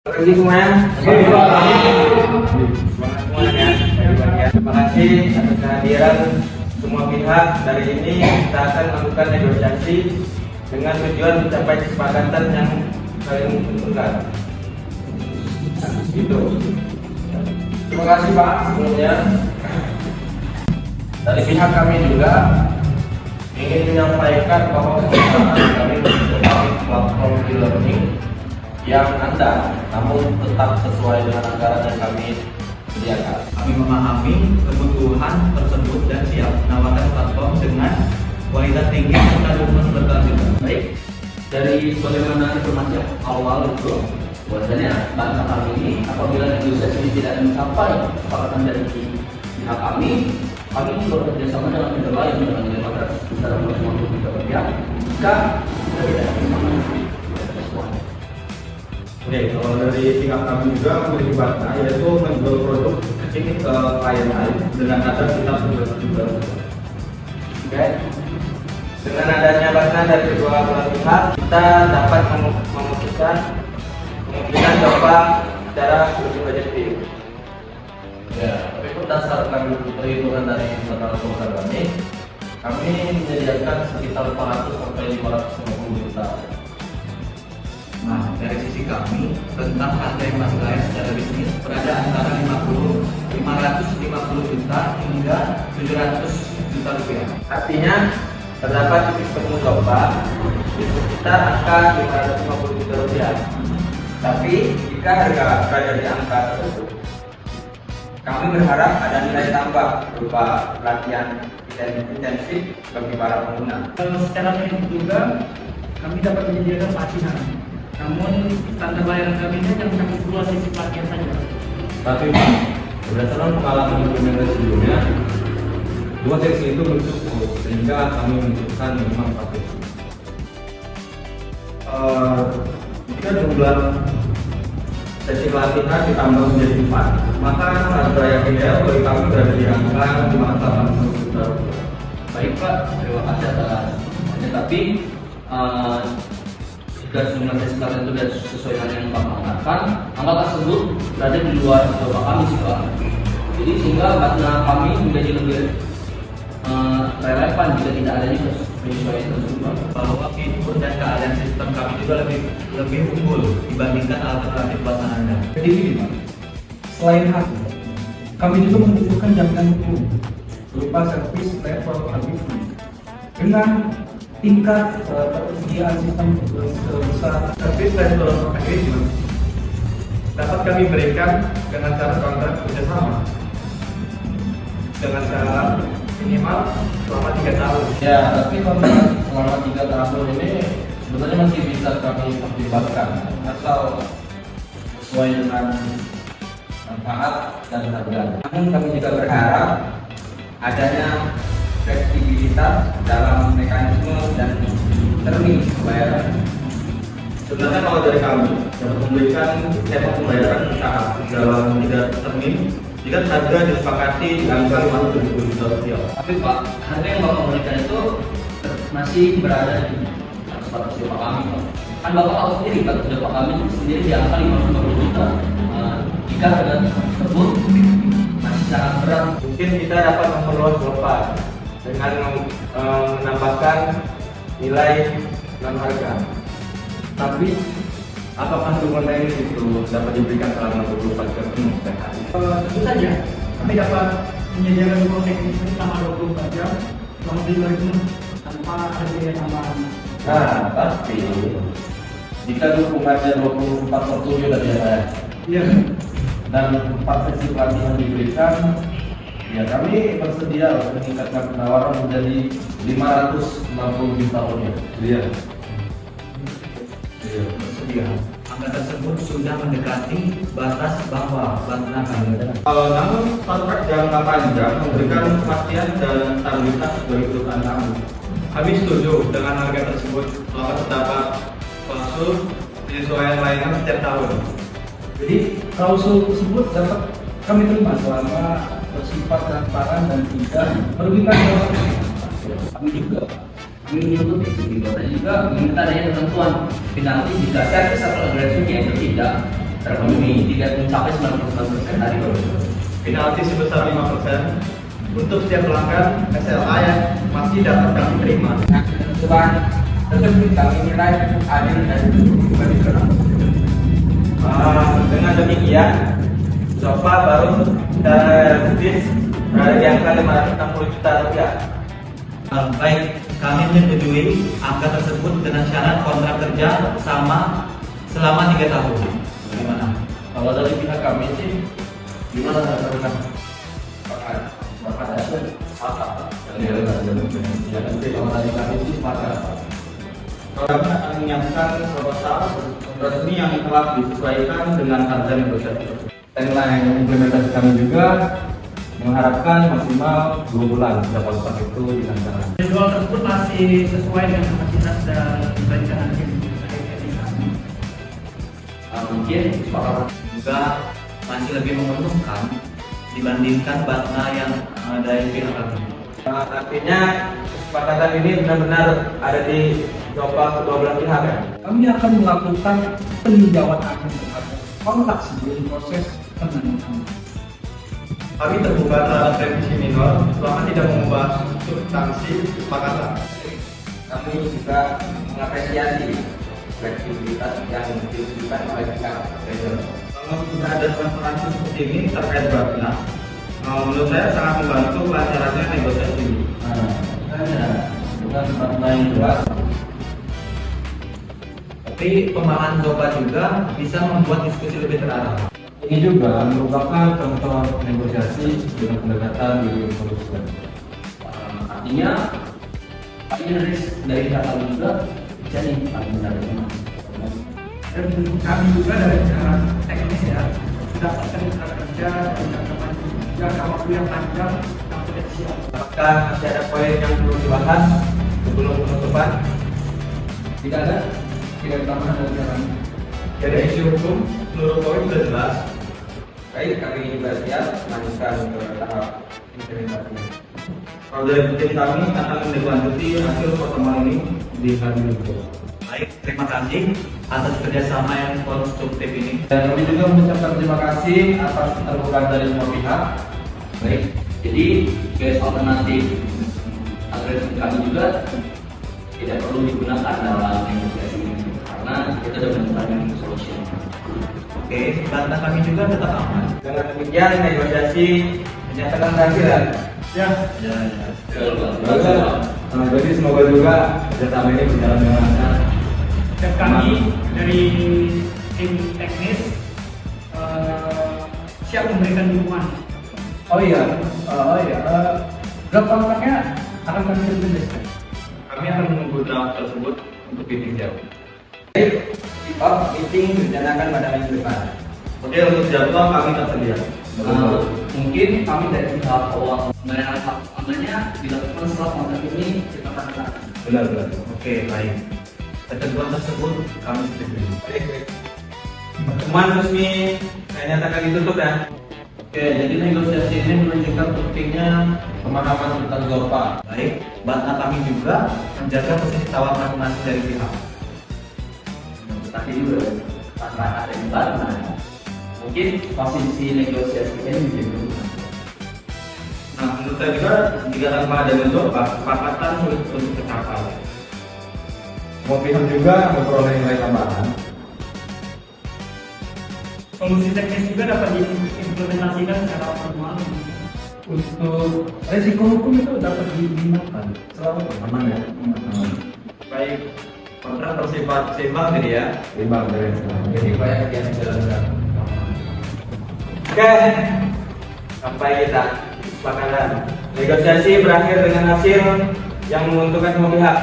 Terima kasih semuanya. Semangat semuanya. Terima kasih atas kehadiran semua pihak. Dari ini kita akan melakukan negosiasi dengan tujuan mencapai kesepakatan yang saling menguntungkan. Gitu. Terima kasih Pak sebelumnya. Dari pihak kami juga ingin menyampaikan bahwa kami mencari platform e-learning yang andal, namun tetap sesuai dengan anggaran yang kami sediakan. Kami memahami kebutuhan tersebut dan siap menawarkan platform dengan kualitas tinggi serta dukungan berkelanjutan. Baik, dari sebagaimana informasi awal itu, bahwasanya bantah kami ini apabila negosiasi ini tidak mencapai kesepakatan dari pihak kami bekerjasama dengan pihak lain dengan Demokrat secara 250 juta rupiah jika kita tidak bisa Oke, kalau dari pihak kami juga memiliki bantah yaitu menjual produk ini ke klien lain dengan harga sekitar 11 juta. Oke. Dengan adanya bantah dari kedua belah pihak, kita dapat memutuskan kemungkinan coba secara lebih objektif. Ya, tapi berdasarkan perhitungan dari internal perusahaan kami menyediakan sekitar 400 sampai 550 juta. Nah, dari sisi kami tentang harga yang masuk secara bisnis berada antara 550 juta hingga 700 juta rupiah. Artinya terdapat titik temu coba di sekitar angka 550 juta rupiah. Tapi jika harga berada di angka tersebut, kami berharap ada nilai tambah berupa pelatihan intensif bagi para pengguna. Secara teknik juga kami dapat menyediakan pelatihan. Namun standar layanan kami ini hanya mencakup 2 sesi pelatihan saja. Tapi Pak, berdasarkan pengalaman implementasi sebelumnya, 2 sesi itu belum cukup sehingga kami menentukan minimal 4 sesi. Jika jumlah sesi pelatihan ditambah menjadi 4, maka harga yang ideal bagi kami berada di angka 580 juta rupiah. Baik Pak, terima kasih atas semuanya. Tapi jika jumlah sesi pelatihan itu tidak sesuai dengan yang Bapak katakan, angka tersebut berada di luar Bapak kami sih Pak. Jadi sehingga karena kami menjadi lebih relevan jika tidak adanya penyesuaian tersebut Pak. Bahwa fitur dan keadaan sistem kami juga lebih unggul dibandingkan alternatif buatan Anda. Jadi ini Pak, selain hak, kami juga membutuhkan jaminan hukum berupa servis level agree dengan tingkat ketersediaan sistem sebesar Service level agreement dapat kami berikan dengan cara kontrak kerjasama dengan syarat minimal selama 3 tahun. Ya, tapi kontrak selama 3 tahun ini sebenarnya masih bisa kami aktifkan asal sesuai dengan manfaat dan harga. Namun kami juga berharap adanya fleksibilitas dalam mekanisme dan termin pembayaran. Sebenarnya kalau dari kami dapat memberikan skema pembayaran bertahap dalam 3 termin jika harga disepakati di angka 570 juta rupiah. Tapi Pak, harga yang Bapak berikan itu masih berada di atas Bapak kami Pak. Kan Bapak tahu sendiri Pak, sudah Pak kami sendiri di angka 550 juta. Jika harga tersebut masih sangat berat, Mungkin kita dapat memperluas global dengan menambahkan nilai non harga. Tapi apakah dukungan teknis itu dapat diberikan selama 24 jam setiap hari? tentu saja kami dapat menyediakan dukungan teknis selama 24 jam selama 5.000 tanpa ada biaya tambahan. Nah, tapi jika dukungannya 24 per 7 dari saya Iya. dan 4 sesi pelatihan diberikan, ya kami bersedia untuk meningkatkan penawaran menjadi 560 juta rupiah. Iya. Bersedia. Angka tersebut sudah mendekati batas bahwa bantah kami. Namun kontrak jangka panjang memberikan kepastian dan stabilitas bagi perusahaan kami. Kami setuju dengan harga tersebut maka terdapat klausul penyesuaian layanan setiap tahun. Jadi klausul tersebut dapat kami terima selama bersifat transparan dan tidak merugikan kami juga menuntut juga meminta adanya ketentuan penalti jika servis atau agresifnya itu tidak terpenuhi, tidak mencapai 99% tadi baru. Penalti sebesar 5% untuk setiap pelanggan SLA yang masih dapat kami terima. Nah, ketentuan tersebut kami nilai adil dan profesional. Dengan demikian, Zopa baru terbit di angka 560 juta rupiah. Baik, kami menyetujui angka tersebut dengan syarat kontrak kerja sama selama 3 tahun. Bagaimana? Kalau dari pihak kami sih, gimana rekan? Bapak dasar sepakat. Ya nanti kalau dari kami sih sepakat. Kami akan menyiapkan proposal resmi yang telah disesuaikan dengan harga negosiasi. Timeline implementasi kami juga mengharapkan maksimal 2 bulan sudah kontrak itu dilaksanakan. Jadwal tersebut masih sesuai dengan kapasitas dan rencana tim. Mungkin sepakatan Juga masih lebih menguntungkan dibandingkan Batna yang dari pihak kami. Artinya kesepakatan ini benar-benar ada di Zopa kedua belah pihak ya. Kami akan melakukan peninjauan akhir terhadap kontrak sebelum proses penandatanganan. Kami terbuka terhadap revisi minor selama tidak mengubah substansi kesepakatan. Kami juga mengapresiasi fleksibilitas yang ditunjukkan oleh pihak vendor. Kalau sudah ada transparansi seperti ini terkait Batna, menurut saya sangat membantu kelancarannya negosiasi ini. Dengan makna yang jelas, Tapi pemahaman Zopa juga bisa membuat diskusi lebih terarah. Ini juga merupakan contoh negosiasi dengan pendekatan di solusi. artinya dari pihak kami juga bisa nih kami menerima. Dan kami juga dari cara teknis ya mendapatkan kontrak kerja dan jangka waktu yang panjang dan tidak siap. Apakah masih ada poin yang perlu dibahas sebelum penutupan? Tidak ada, tidak tambahan dari kami. Dari sisi hukum, seluruh poin sudah jelas. Baik, kami juga siap melanjutkan ke tahap implementasi. Kalau dari tim kami akan menindaklanjuti hasil pertemuan ini di hari ini. Baik, terima kasih atas kerjasama yang konstruktif ini. dan kami juga mengucapkan terima kasih atas keterbukaan dari semua pihak. Baik, jadi garis alternatif agresif kami juga tidak perlu digunakan dalam negosiasi ini karena kita sudah menemukan solusi. Oke, Batna kami juga tetap aman. Dengan demikian negosiasi menyatakan kehancuran. Ya. Jadi semoga juga kerjasama ini berjalan dengan lancar. Dan kami dari tim teknis siap memberikan dukungan. Draft kontraknya akan kami implementasikan. Kami akan menunggu draft tersebut untuk ditinjau. Baik, kick-off meeting direncanakan pada minggu depan. Oke, untuk jadwal kami tersedia. Mungkin kami dari pihak awal namanya dilakukan setelah kontrak ini kita akan Benar. Oke, baik. Ketentuan tersebut kami setujui. Baik. Pertemuan resmi saya nyatakan ditutup ya. Oke, jadi negosiasi ini menunjukkan pentingnya pemahaman tentang Zopa. Baik, Batna kami juga menjaga posisi tawar masing-masing dari pihak. tetapi juga tanpa ada imbalan mungkin posisi negosiasi ini menjadi berubah. Nah, menurut saya juga jika tanpa ada mencoba, kesepakatan sulit untuk tercapai. Semua pihak juga memperoleh nilai tambahan. Solusi teknis juga dapat diimplementasikan secara formal. Untuk resiko hukum itu dapat dihindarkan selalu aman ya. Baik, kontrak bersifat seimbang jadi ya. Imbang dari sekarang. Jadi banyak yang dijalankan. Oke, sampai kita kesepakatan. Negosiasi berakhir dengan hasil yang menguntungkan semua pihak.